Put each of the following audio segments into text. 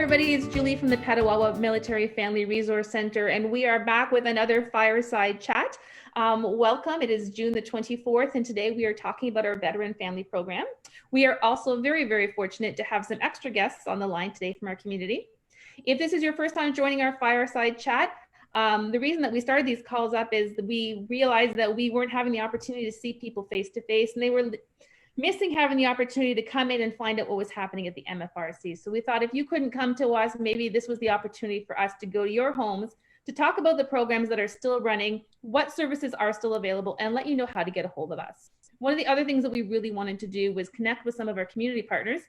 everybody, it's Julie from the Petawawa Military Family Resource Center, and we are back with another fireside chat. Welcome, it is June the 24th, and today we are talking about our Veteran Family Program. We are also very fortunate to have some extra guests on the line today from our community. If this is your first time joining our fireside chat, the reason that we started these calls up is that we realized that we weren't having the opportunity to see people face to face, and they were missing having the opportunity to come in and find out what was happening at the MFRC. So we thought if you couldn't come to us, maybe this was the opportunity for us to go to your homes to talk about the programs that are still running, what services are still available, and let you know how to get a hold of us. One of the other things that we really wanted to do was connect with some of our community partners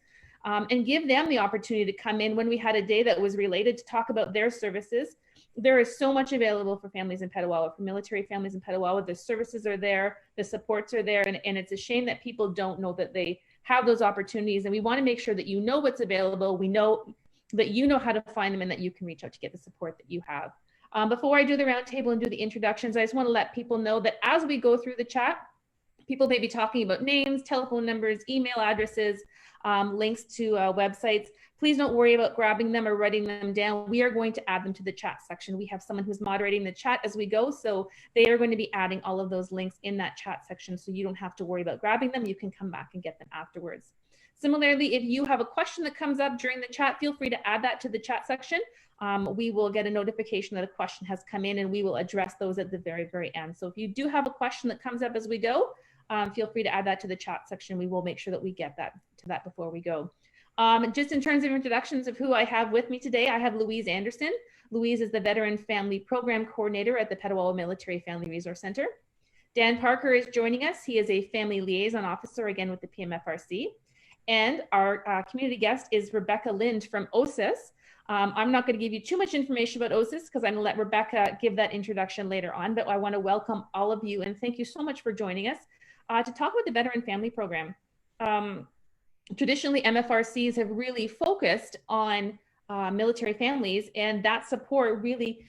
and give them the opportunity to come in when we had a day that was related to talk about their services. There is so much available for families in Petawawa, for military families in Petawawa. The services are there, the supports are there, and it's a shame that people don't know that they have those opportunities. And we want to make sure that you know what's available. We know that you know how to find them and that you can reach out to get the support that you have. Before I do the roundtable and do the introductions, I just want to let people know that as we go through the chat, people may be talking about names, telephone numbers, email addresses, links to websites. Please don't worry about grabbing them or writing them down. We are going to add them to the chat section. We have someone who's moderating the chat as we go, so they are going to be adding all of those links in that chat section, so you don't have to worry about grabbing them. You can come back and get them afterwards. Similarly, if you have a question that comes up during the chat, feel free to add that to the chat section. We will get a notification that a question has come in, and we will address those at the very end. So if you do have a question that comes up as we go, feel free to add that to the chat section. We will make sure that we get that to that before we go. Just in terms of introductions of who I have with me today, I have Louise Anderson. Louise is the Veteran Family Program Coordinator at the Petawawa Military Family Resource Center. Dan Parker is joining us. He is a Family Liaison Officer, again with the PMFRC. And our community guest is Rebecca Lynde from OSISS. I'm not going to give you too much information about OSISS because I'm going to let Rebecca give that introduction later on, but I want to welcome all of you and thank you so much for joining us to talk about the Veteran Family Program. Traditionally, MFRCs have really focused on military families, and that support really,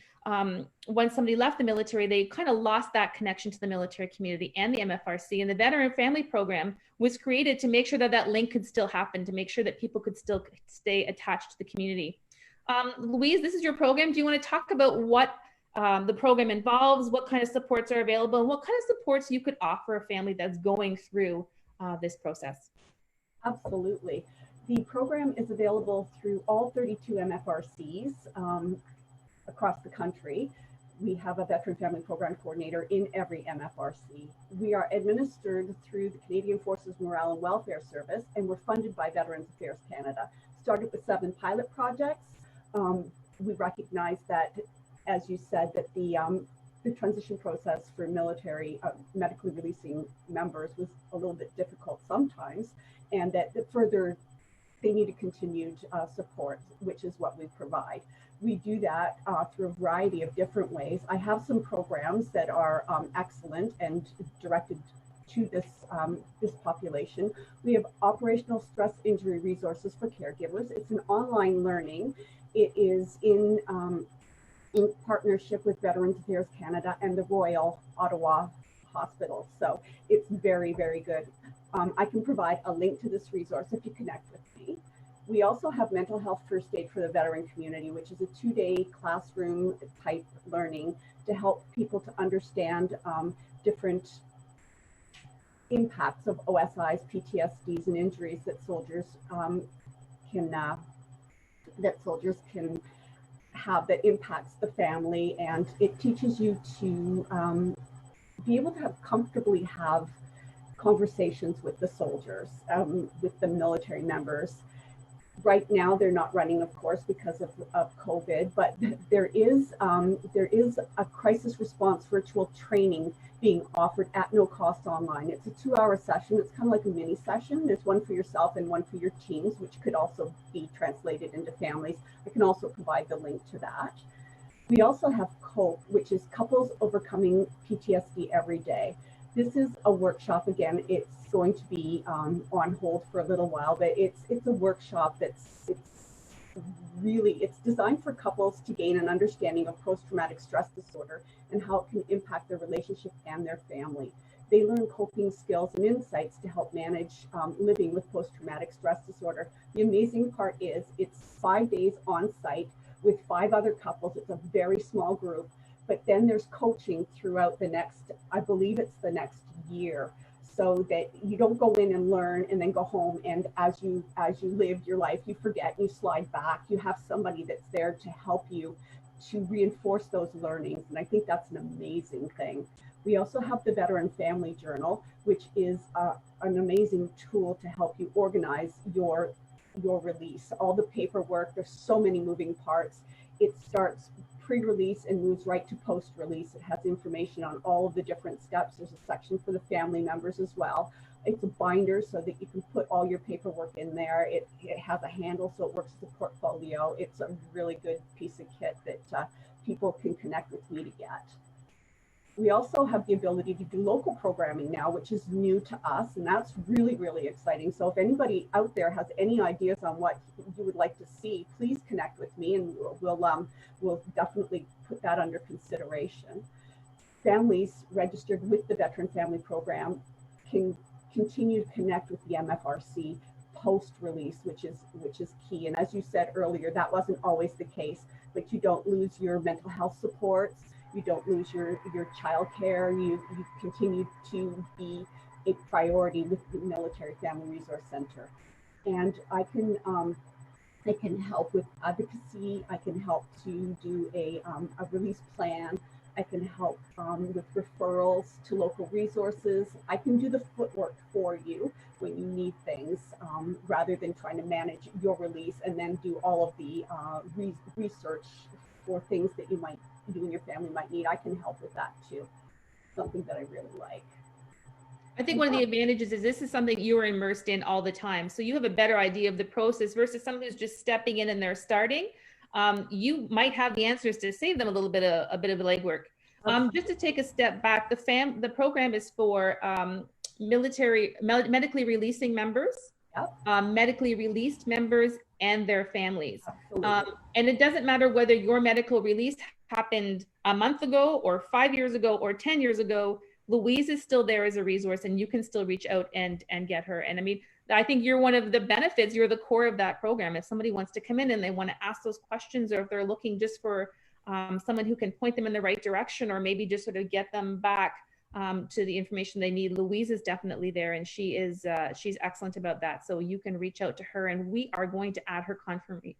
when somebody left the military, they kind of lost that connection to the military community and the MFRC. And the Veteran Family Program was created to make sure that that link could still happen, to make sure that people could still stay attached to the community. Louise, this is your program. Do you want to talk about what the program involves, what kind of supports are available, and what kind of supports you could offer a family that's going through this process? Absolutely. The program is available through all 32 MFRCs across the country. We have a Veteran Family Program Coordinator in every MFRC. We are administered through the Canadian Forces Morale and Welfare Service, and we're funded by Veterans Affairs Canada. Started with 7 pilot projects. We recognize that, as you said, that the transition process for military medically releasing members was a little bit difficult sometimes, and that further they needed continued support, which is what we provide. We do that through a variety of different ways. I have some programs that are excellent and directed to this this population. We have operational stress injury resources for caregivers. It's an online learning. It is in partnership with Veterans Affairs Canada and the Royal Ottawa Hospital. So it's very good. I can provide a link to this resource if you connect with me. We also have mental health first aid for the veteran community, which is a 2-day classroom type learning to help people to understand different impacts of OSIs, PTSDs, and injuries that soldiers can have that impacts the family, and it teaches you to be able to comfortably have conversations with the soldiers, with the military members. Right now, they're not running, of course, because of COVID, but there is a crisis response virtual training being offered at no cost online. It's a 2-hour session. It's kind of like a mini session. There's one for yourself and one for your teams, which could also be translated into families. I can also provide the link to that. We also have COPE, which is Couples Overcoming PTSD Every Day. This is a workshop. Again, it's going to be on hold for a little while, but it's a workshop it's designed for couples to gain an understanding of post-traumatic stress disorder and how it can impact their relationship and their family. They learn coping skills and insights to help manage living with post-traumatic stress disorder. The amazing part is it's 5 days on site with 5 other couples. It's a very small group, but then there's coaching throughout the next, I believe it's the next year, so that you don't go in and learn and then go home, and as you live your life, you forget, you slide back. You have somebody that's there to help you to reinforce those learnings, and I think that's an amazing thing. We also have the Veteran Family Journal, which is an amazing tool to help you organize your release, all the paperwork. There's so many moving parts. It starts pre-release and moves right to post-release. It has information on all of the different steps. There's a section for the family members as well. It's a binder so that you can put all your paperwork in there. It has a handle so it works as a portfolio. It's a really good piece of kit that people can connect with me to get. We also have the ability to do local programming now, which is new to us, and that's really, really exciting. So if anybody out there has any ideas on what you would like to see, please connect with me, and we'll definitely put that under consideration. Families registered with the Veteran Family Program can continue to connect with the MFRC post-release, which is key. And as you said earlier, that wasn't always the case, but you don't lose your mental health supports. You don't lose your childcare. You continue to be a priority with the Military Family Resource Center. And I can help with advocacy. I can help to do a release plan. I can help with referrals to local resources. I can do the footwork for you when you need things, rather than trying to manage your release and then do all of the research for things that you and your family might need. I can help with that too. Something that I really like. I think one of the advantages is this is something you're immersed in all the time. So you have a better idea of the process versus someone who's just stepping in and they're starting. You might have the answers to save them a bit of legwork. Just to take a step back, the program is for medically releasing members, yep. Medically released members and their families. And it doesn't matter whether your medical release happened a month ago or 5 years ago or 10 years ago. Louise is still there as a resource, and you can still reach out and get her. And I mean, I think you're one of the benefits. You're the core of that program. If somebody wants to come in and they want to ask those questions, or if they're looking just for someone who can point them in the right direction, or maybe just sort of get them back to the information they need, Louise is definitely there, and she's excellent about that. So you can reach out to her, and we are going to add her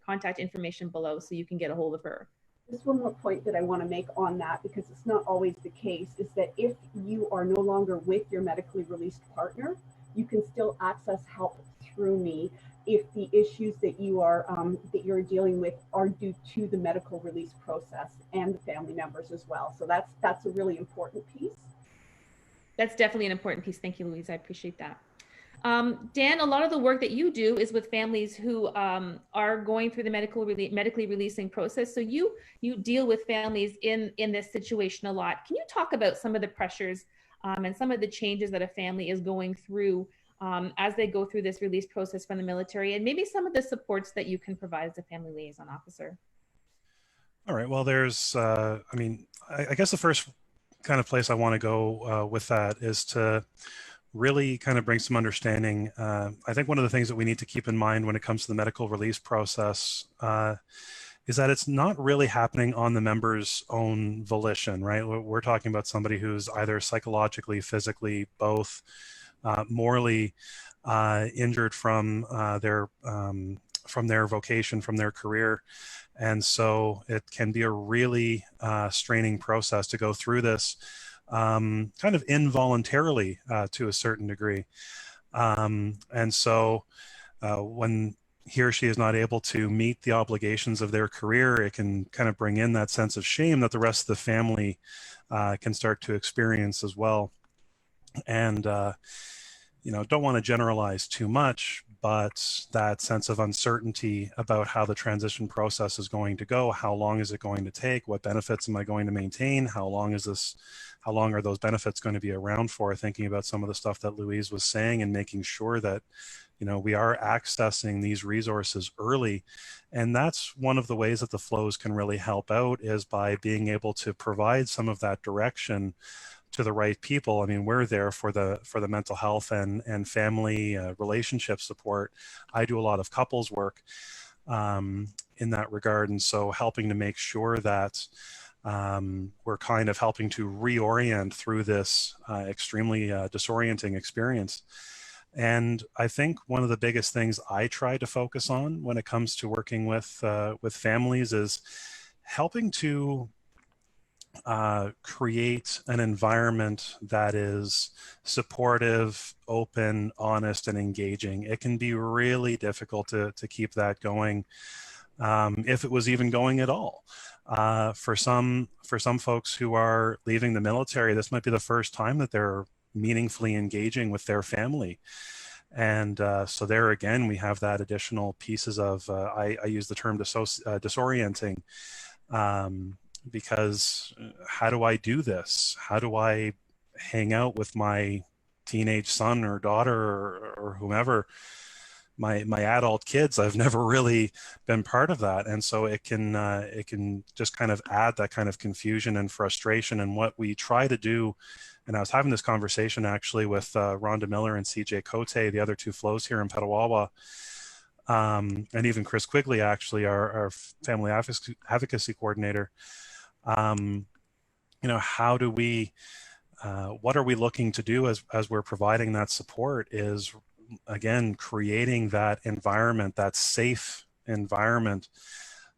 contact information below so you can get a hold of her. Just one more point that I want to make on that, because it's not always the case, is that if you are no longer with your medically released partner, you can still access help through me if the issues that you're dealing with are due to the medical release process and the family members as well. So that's a really important piece. That's definitely an important piece. Thank you, Louise. I appreciate that. Dan, a lot of the work that you do is with families who are going through the medically releasing process. So you deal with families in this situation a lot. Can you talk about some of the pressures and some of the changes that a family is going through as they go through this release process from the military, and maybe some of the supports that you can provide as a family liaison officer? All right. Well, there's, I guess the first kind of place I want to go with that is to really kind of bring some understanding. I think one of the things that we need to keep in mind when it comes to the medical release process is that it's not really happening on the member's own volition, right? We're talking about somebody who's either psychologically, physically, both morally injured from their vocation, from their career. And so it can be a really straining process to go through this kind of involuntarily to a certain degree. And so when he or she is not able to meet the obligations of their career, it can kind of bring in that sense of shame that the rest of the family can start to experience as well. And, don't want to generalize too much, but that sense of uncertainty about how the transition process is going to go, how long is it going to take, what benefits am I going to maintain, how long are those benefits going to be around for, thinking about some of the stuff that Louise was saying and making sure that, we are accessing these resources early. And that's one of the ways that the flows can really help out, is by being able to provide some of that direction to the right people. I mean, we're there for the mental health and family relationship support. I do a lot of couples work in that regard, and so helping to make sure that we're kind of helping to reorient through this extremely disorienting experience. And I think one of the biggest things I try to focus on when it comes to working with families is helping to create an environment that is supportive, open, honest, and engaging. It can be really difficult to keep that going, if it was even going at all. For some folks who are leaving the military, this might be the first time that they're meaningfully engaging with their family. And so there again, we have that additional pieces of, I use the term disorienting, because how do I do this? How do I hang out with my teenage son or daughter or whomever, my adult kids? I've never really been part of that. And so it can just kind of add that kind of confusion and frustration. And what we try to do, and I was having this conversation actually with Rhonda Miller and CJ Cote, the other two flows here in Petawawa, and even Chris Quigley, actually, our family advocacy coordinator. How do we, what are we looking to do as we're providing that support is, again, creating that environment, that safe environment,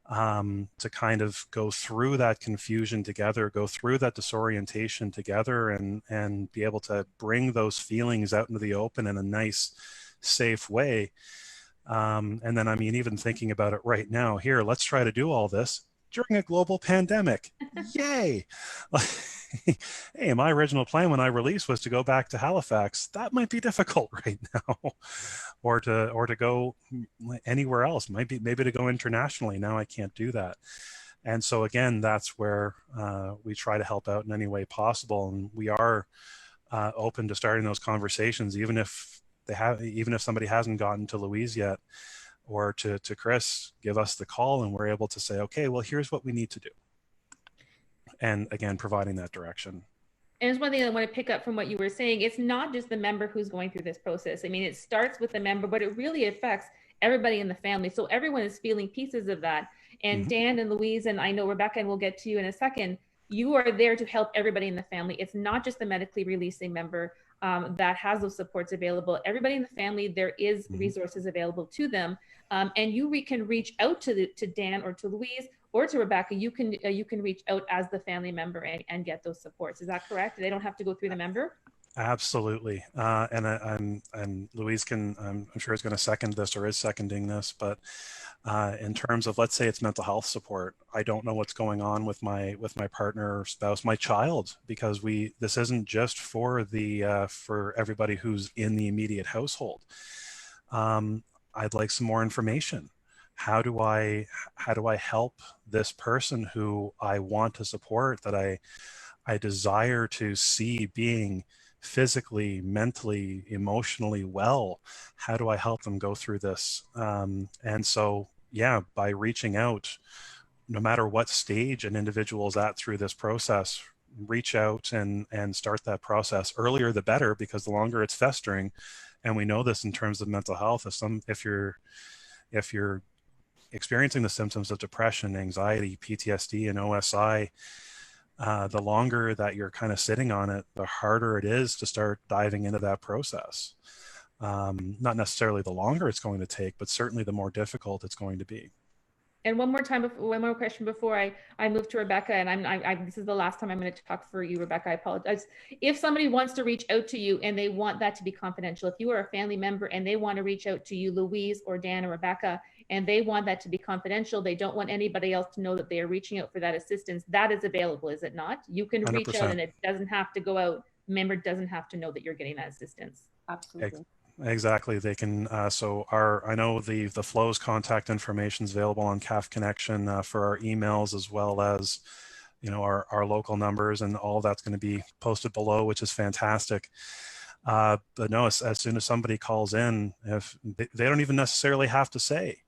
to kind of go through that confusion together, go through that disorientation together, and be able to bring those feelings out into the open in a nice, safe way. And then, I mean, even thinking about it right now, here, let's try to do all this during a global pandemic. Yay. Hey, my original plan when I released was to go back to Halifax. That might be difficult right now, or to go anywhere else. Maybe to go internationally. Now I can't do that. And so again, that's where we try to help out in any way possible, and we are open to starting those conversations, even if somebody hasn't gotten to Louise yet, or to Chris, give us the call, and we're able to say, okay, well, here's what we need to do. And again, providing that direction. And it's one thing I want to pick up from what you were saying. It's not just the member who's going through this process. I mean, it starts with the member, but it really affects everybody in the family. So everyone is feeling pieces of that. And Dan and Louise, and I know Rebecca, and we'll get to you in a second, you are there to help everybody in the family. It's not just the medically releasing member that has those supports available. Everybody in the family, there is resources available to them. And you can reach out to Dan or to Louise or to Rebecca. You can reach out as the family member and get those supports. Is that correct? They don't have to go through the member? Absolutely. And Louise I'm sure is going to second this, or is seconding this, but in terms of, let's say it's mental health support, I don't know what's going on with my partner or spouse, my child, because this isn't just for for everybody who's in the immediate household. I'd like some more information. How do I help this person who I want to support, that I desire to see being physically, mentally, emotionally well? How do I help them go through this? And so, yeah, by reaching out, no matter what stage an individual is at through this process, reach out and start that process. Earlier the better, because the longer it's festering, and we know this in terms of mental health, if you're experiencing the symptoms of depression, anxiety, PTSD, and OSI, the longer that you're kind of sitting on it, the harder it is to start diving into that process. Not necessarily the longer it's going to take, but certainly the more difficult it's going to be. And one more question before I move to Rebecca, and this is the last time I'm going to talk for you, Rebecca. I apologize. If somebody wants to reach out to you and they want that to be confidential, if you are a family member and they want to reach out to you, Louise or Dan or Rebecca, and they want that to be confidential, they don't want anybody else to know that they are reaching out for that assistance, that is available, is it not? You can 100%. Reach out and it doesn't have to go out. Member doesn't have to know that you're getting that assistance. Absolutely. Exactly. They can, so I know the Flow's contact information is available on CAF Connection for our emails, as well as, our local numbers, and all that's going to be posted below, which is fantastic. But no, as soon as somebody calls in, if they don't even necessarily have to say,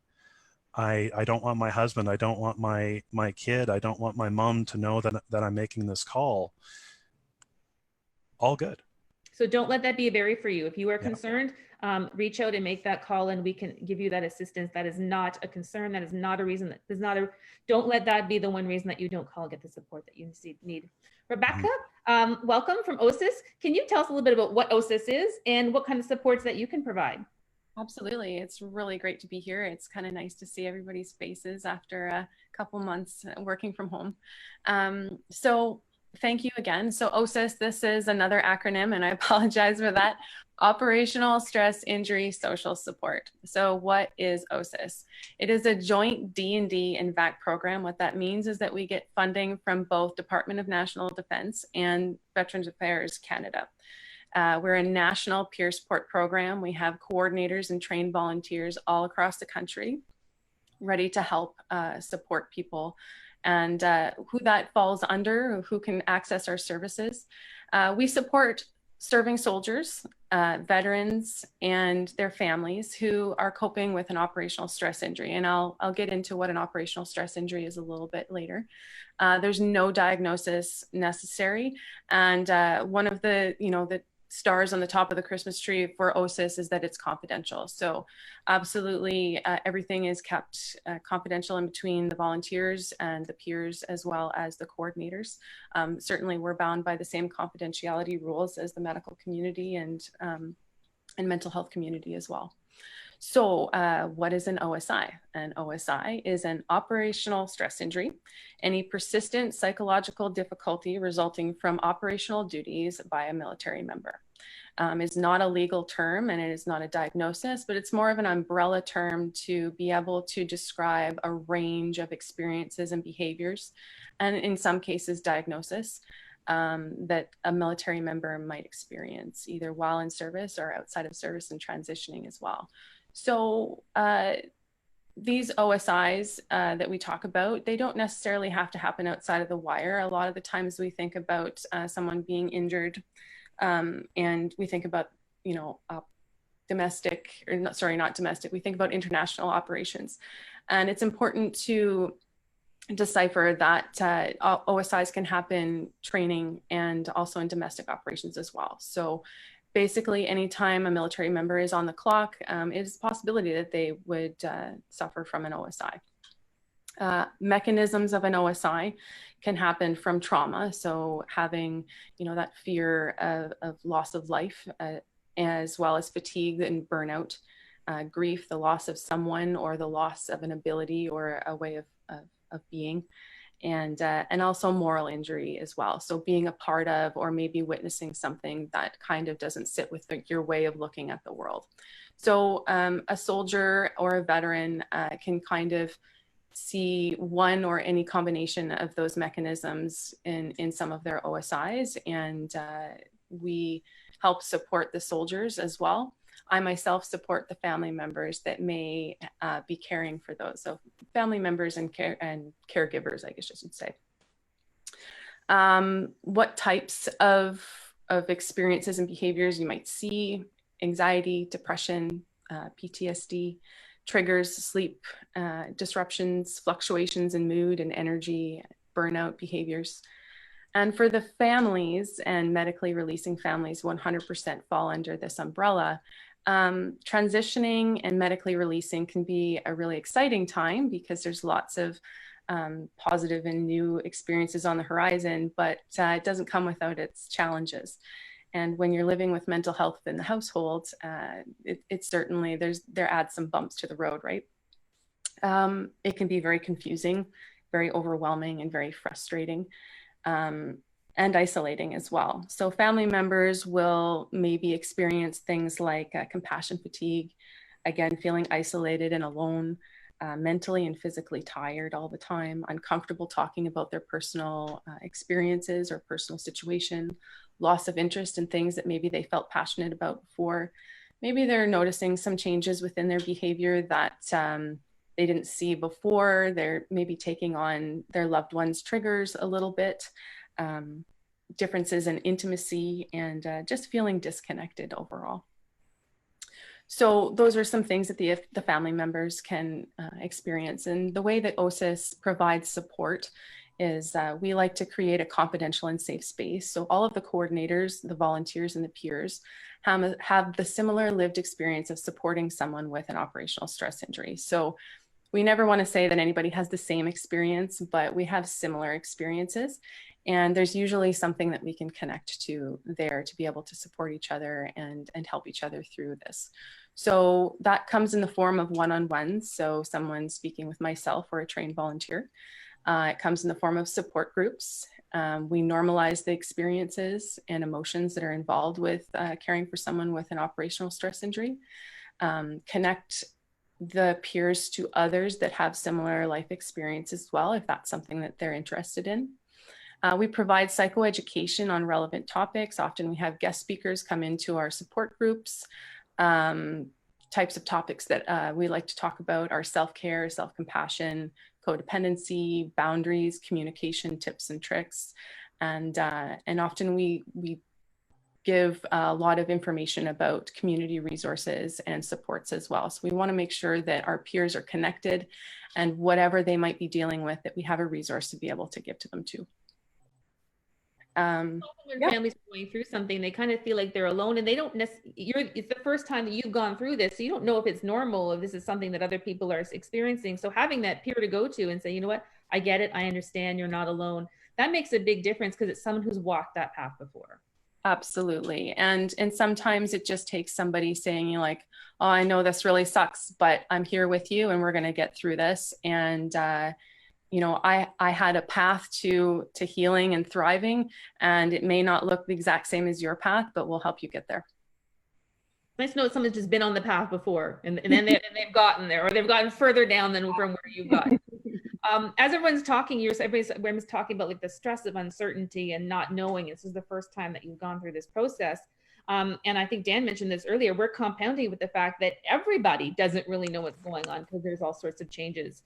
I don't want my husband, I don't want my kid, I don't want my mom to know that I'm making this call. all good. So don't let that be a barrier for you. If you are Yeah. concerned, reach out and make that call, and we can give you that assistance. That is not a concern. That is not a reason. That is not a. Don't let that be the one reason that you don't call, get the support that you need. Rebecca, welcome from OSISS. Can you tell us a little bit about what OSISS is and what kind of supports that you can provide? Absolutely. It's really great to be here. It's kind of nice to see everybody's faces after a couple months working from home. So thank you again. So OSISS, this is another acronym, and I apologize for that. Operational Stress Injury Social Support. So what is OSISS? It is a joint D&D and VAC program. What that means is that we get funding from both Department of National Defense and Veterans Affairs Canada. We're a national peer support program. We have coordinators and trained volunteers all across the country ready to help support people, and who that falls under, who can access our services. We support serving soldiers, veterans, and their families who are coping with an operational stress injury. And I'll get into what an operational stress injury is a little bit later. There's no diagnosis necessary. And one of the stars on the top of the Christmas tree for OSISS is that it's confidential. So absolutely everything is kept confidential in between the volunteers and the peers, as well as the coordinators. Certainly we're bound by the same confidentiality rules as the medical community and mental health community as well. So what is an OSI? An OSI is an operational stress injury, any persistent psychological difficulty resulting from operational duties by a military member. It's not a legal term and it is not a diagnosis, but it's more of an umbrella term to be able to describe a range of experiences and behaviors, and in some cases diagnosis, that a military member might experience either while in service or outside of service and transitioning as well. So these OSIs that we talk about, they don't necessarily have to happen outside of the wire. A lot of the times we think about someone being injured and we think about, domestic, or not, sorry, not domestic, we think about international operations. And it's important to decipher that OSIs can happen training and also in domestic operations as well. So basically, anytime a military member is on the clock, it is a possibility that they would suffer from an OSI. Mechanisms of an OSI can happen from trauma. So having, that fear of loss of life, as well as fatigue and burnout, grief, the loss of someone, or the loss of an ability or a way of being. And also moral injury as well. So being a part of, or maybe witnessing something that kind of doesn't sit with your way of looking at the world. So a soldier or a veteran can kind of see one or any combination of those mechanisms in some of their OSIs, and we help support the soldiers as well. I myself support the family members that may be caring for those. So family members and caregivers, I guess I should say. What types of experiences and behaviors you might see: anxiety, depression, PTSD, triggers, sleep disruptions, fluctuations in mood and energy, burnout behaviors. And for the families and medically releasing families, 100% fall under this umbrella. Transitioning and medically releasing can be a really exciting time because there's lots of positive and new experiences on the horizon, but it doesn't come without its challenges. And when you're living with mental health in the household, it certainly, there adds some bumps to the road, right? It can be very confusing, very overwhelming, and very frustrating. And isolating as well. So family members will maybe experience things like compassion fatigue, again, feeling isolated and alone, mentally and physically tired all the time, uncomfortable talking about their personal experiences or personal situation, loss of interest in things that maybe they felt passionate about before. Maybe they're noticing some changes within their behavior that they didn't see before. They're maybe taking on their loved ones' triggers a little bit. Differences in intimacy, and just feeling disconnected overall. So those are some things that the family members can experience. And the way that OSISS provides support is we like to create a confidential and safe space. So all of the coordinators, the volunteers, and the peers have the similar lived experience of supporting someone with an operational stress injury. So we never want to say that anybody has the same experience, but we have similar experiences. And there's usually something that we can connect to there to be able to support each other and help each other through this. So that comes in the form of one-on-ones. So someone speaking with myself or a trained volunteer. It comes in the form of support groups. We normalize the experiences and emotions that are involved with caring for someone with an operational stress injury. Connect the peers to others that have similar life experiences as well, if that's something that they're interested in. We provide psychoeducation on relevant topics. Often we have guest speakers come into our support groups. Types of topics that we like to talk about are self-care, self-compassion, codependency, boundaries, communication tips and tricks. And often we give a lot of information about community resources and supports as well. So we want to make sure that our peers are connected, and whatever they might be dealing with, that we have a resource to be able to give to them too. When families are going through something, they kind of feel like they're alone, and they don't it's the first time that you've gone through this, so you don't know if it's normal, if this is something that other people are experiencing. So having that peer to go to and say, you know what, I get it, I understand, you're not alone, that makes a big difference because it's someone who's walked that path before. Absolutely. And sometimes it just takes somebody saying, you know, like, oh, I know this really sucks, but I'm here with you and we're going to get through this. And you know, I had a path to healing and thriving, and it may not look the exact same as your path, but we'll help you get there. Nice to know someone's just been on the path before, and then they've gotten there, or they've gotten further down than from where you've gotten. As everyone's talking, everyone's talking about like the stress of uncertainty and not knowing. This is the first time that you've gone through this process. And I think Dan mentioned this earlier, we're compounding with the fact that everybody doesn't really know what's going on because there's all sorts of changes.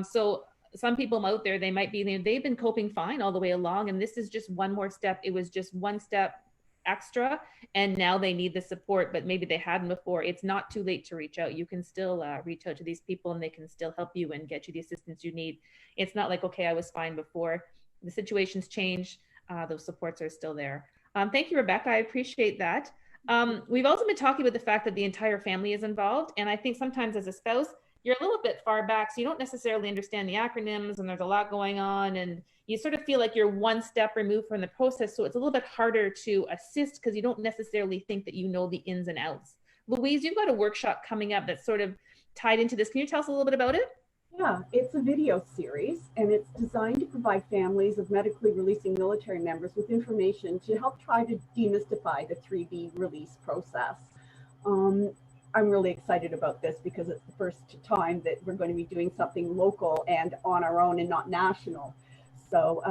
So some people out there, they've been coping fine all the way along, and this is just one more step. It was just one step extra, and now they need the support, but maybe they hadn't before. It's not too late to reach out. You can still reach out to these people, and they can still help you and get you the assistance you need. It's not like, okay, I was fine before. The situation's changed. Those supports are still there. Thank you, Rebecca. I appreciate that. We've also been talking about the fact that the entire family is involved, and I think sometimes as a spouse, you're a little bit far back, so you don't necessarily understand the acronyms, and there's a lot going on, and you sort of feel like you're one step removed from the process. So it's a little bit harder to assist because you don't necessarily think that you know the ins and outs. Louise, you've got a workshop coming up that's sort of tied into this. Can you tell us a little bit about it? Yeah, it's a video series, and it's designed to provide families of medically releasing military members with information to help try to demystify the 3B release process. I'm really excited about this because it's the first time that we're going to be doing something local and on our own and not national. So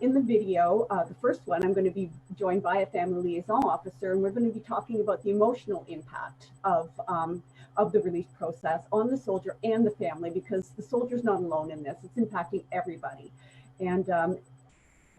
in the video, the first one, I'm going to be joined by a family liaison officer, and we're going to be talking about the emotional impact of the release process on the soldier and the family, because the soldier's not alone in this. It's impacting everybody. And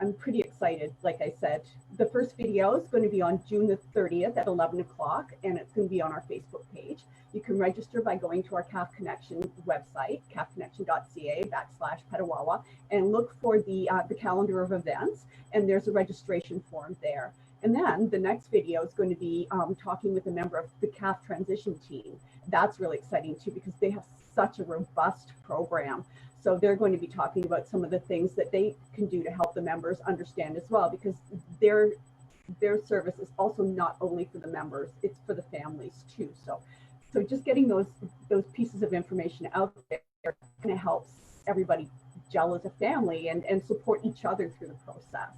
I'm pretty excited. Like I said, the first video is going to be on June the 30th at 11 o'clock, and it's going to be on our Facebook page. You can register by going to our CAF Connection website, cafconnection.ca/Petawawa, and look for the calendar of events, and there's a registration form there. And then the next video is going to be talking with a member of the CAF transition team. That's really exciting too, because they have such a robust program. So they're going to be talking about some of the things that they can do to help the members understand as well, because their service is also not only for the members, it's for the families too. So just getting those pieces of information out there kind of helps everybody gel as a family and support each other through the process.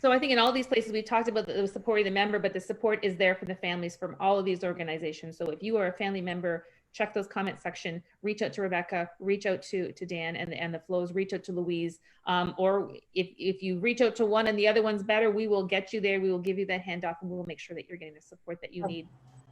So I think in all these places we talked about the supporting the member, but the support is there for the families from all of these organizations. So if you are a family member, check those comment section, reach out to Rebecca, reach out to Dan and the flows, reach out to Louise. Or if you reach out to one and the other one's better, we will get you there. We will give you that handoff, and we will make sure that you're getting the support that you need.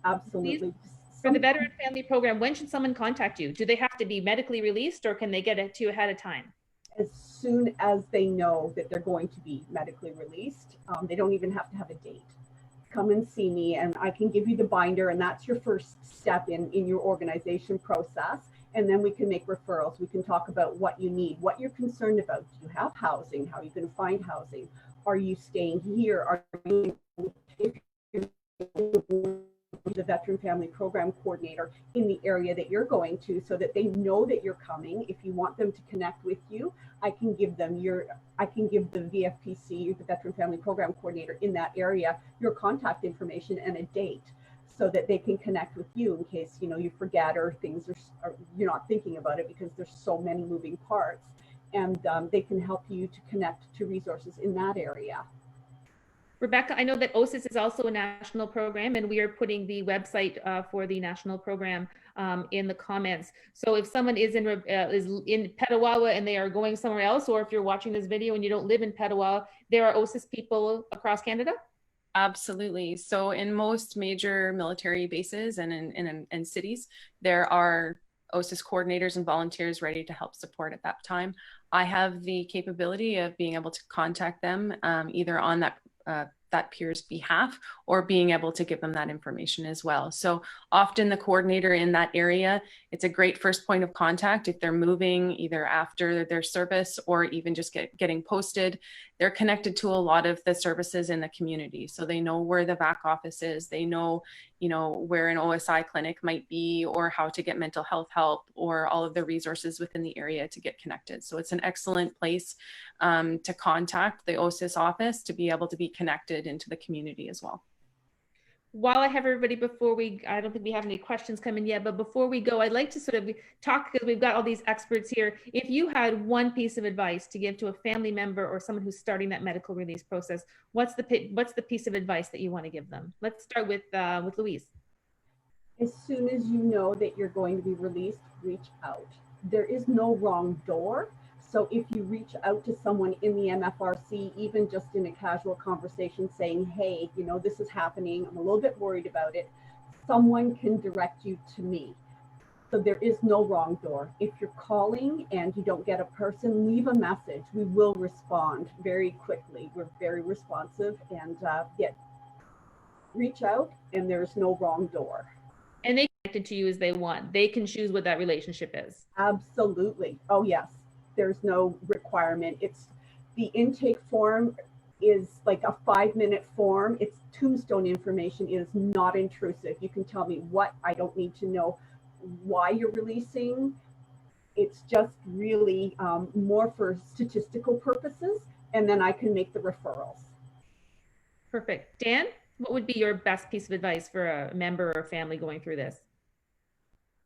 Absolutely. Louise, for the Veteran Family Program, when should someone contact you? Do they have to be medically released, or can they get it to you ahead of time? As soon as they know that they're going to be medically released. They don't even have to have a date. Come and see me, and I can give you the binder, and that's your first step in your organization process. And then we can make referrals. We can talk about what you need, what you're concerned about. Do you have housing? How are you going to find housing? Are you staying here? Are you, if you're the Veteran Family Program Coordinator in the area that you're going to, so that they know that you're coming. If you want them to connect with you, I can give them I can give the VFPC, the Veteran Family Program Coordinator in that area, your contact information and a date, so that they can connect with you in case, you know, you forget or things are you're not thinking about it because there's so many moving parts, and they can help you to connect to resources in that area. Rebecca, I know that OSISS is also a national program, and we are putting the website for the national program in the comments. So if someone is in Petawawa and they are going somewhere else, or if you're watching this video and you don't live in Petawawa, there are OSISS people across Canada? Absolutely. So in most major military bases and in cities, there are OSISS coordinators and volunteers ready to help support at that time. I have the capability of being able to contact them either on that peer's behalf or being able to give them that information as well. So often the coordinator in that area, it's a great first point of contact if they're moving either after their service or even just getting posted. They're connected to a lot of the services in the community. So they know where the VAC office is, they know, you know, where an OSI clinic might be, or how to get mental health help, or all of the resources within the area to get connected. So it's an excellent place to contact the OSISS office to be able to be connected into the community as well. While I have everybody, I don't think we have any questions coming yet, but before we go, I'd like to sort of talk, because we've got all these experts here. If you had one piece of advice to give to a family member or someone who's starting that medical release process, what's the piece of advice that you want to give them? Let's start with Louise. As soon as you know that you're going to be released, reach out. There is no wrong door. So if you reach out to someone in the MFRC, even just in a casual conversation saying, hey, you know, this is happening, I'm a little bit worried about it, someone can direct you to me. So there is no wrong door. If you're calling and you don't get a person, leave a message. We will respond very quickly. We're very responsive, and reach out, and there's no wrong door. And they connected to you as they want. They can choose what that relationship is. Absolutely. Oh, yes. There's no requirement. It's the intake form is like a 5-minute form. It's tombstone information. It is not intrusive. You can tell me what I don't need to know, why you're releasing. It's just really more for statistical purposes, and then I can make the referrals. Perfect. Dan, what would be your best piece of advice for a member or family going through this?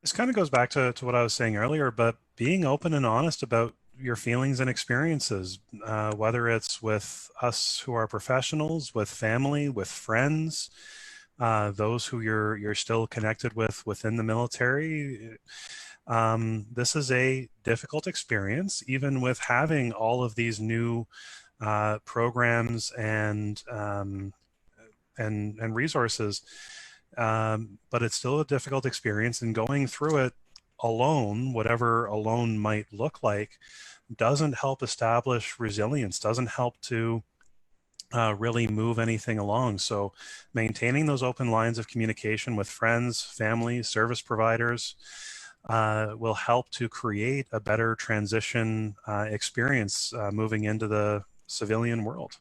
This kind of goes back to what I was saying earlier, but being open and honest about your feelings and experiences, whether it's with us who are professionals, with family, with friends, those who you're still connected with within the military. This is a difficult experience, even with having all of these new programs and resources. But it's still a difficult experience, and going through it alone, whatever alone might look like, doesn't help establish resilience, doesn't help to really move anything along. So maintaining those open lines of communication with friends, family, service providers will help to create a better transition experience moving into the civilian world.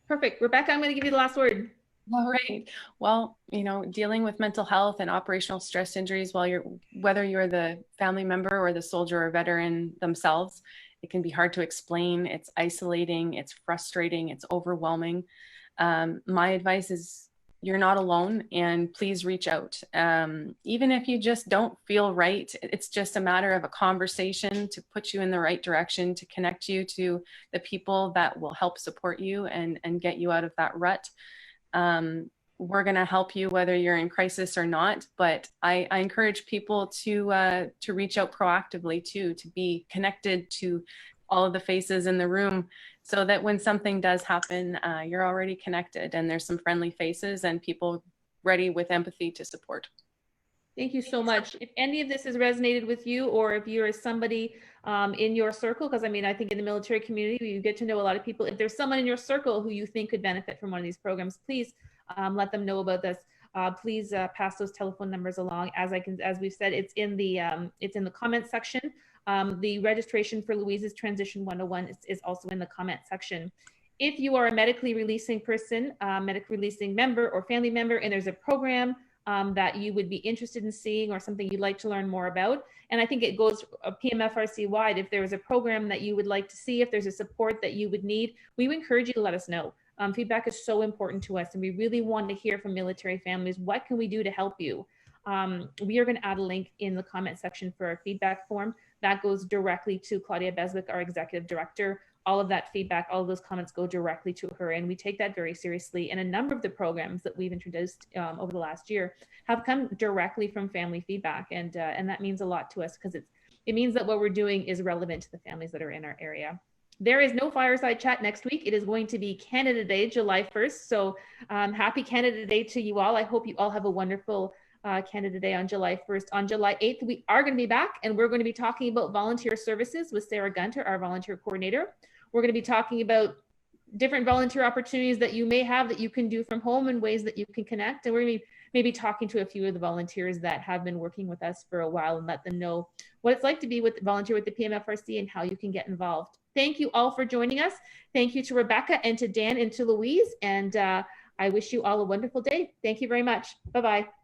Perfect. Rebecca, I'm going to give you the last word. All right. Well, you know, dealing with mental health and operational stress injuries whether you're the family member or the soldier or veteran themselves, it can be hard to explain. It's isolating, it's frustrating, it's overwhelming. My advice is you're not alone, and please reach out. Even if you just don't feel right, it's just a matter of a conversation to put you in the right direction, to connect you to the people that will help support you and get you out of that rut. We're going to help you whether you're in crisis or not, but I encourage people to reach out proactively too, to be connected to all of the faces in the room, so that when something does happen, you're already connected and there's some friendly faces and people ready with empathy to support. Thank you so much. If any of this has resonated with you, or if you're somebody in your circle, because I mean, I think in the military community, you get to know a lot of people. If there's someone in your circle who you think could benefit from one of these programs, please let them know about this. please pass those telephone numbers along. As we've said, it's in the comment section. The registration for Louise's Transition 101 is also in the comment section. If you are a medically releasing person, medically releasing member or family member, and there's a program that you would be interested in seeing or something you'd like to learn more about, and I think it goes PMFRC wide, if there is a program that you would like to see, if there's a support that you would need, we would encourage you to let us know. Feedback is so important to us, and we really want to hear from military families. What can we do to help you? We are going to add a link in the comment section for our feedback form that goes directly to Claudia Beswick, our executive director. All of that feedback, all of those comments go directly to her, and we take that very seriously. And a number of the programs that we've introduced over the last year have come directly from family feedback, and that means a lot to us, because it means that what we're doing is relevant to the families that are in our area. There is no fireside chat next week. It is going to be Canada Day, July 1st. So happy Canada Day to you all. I hope you all have a wonderful Canada Day on July 1st. On July 8th, we are going to be back, and we're going to be talking about volunteer services with Sarah Gunter, our volunteer coordinator. We're going to be talking about different volunteer opportunities that you may have that you can do from home and ways that you can connect. And we're going to be maybe talking to a few of the volunteers that have been working with us for a while and let them know what it's like to be volunteer with the PMFRC and how you can get involved. Thank you all for joining us. Thank you to Rebecca and to Dan and to Louise. And I wish you all a wonderful day. Thank you very much. Bye-bye.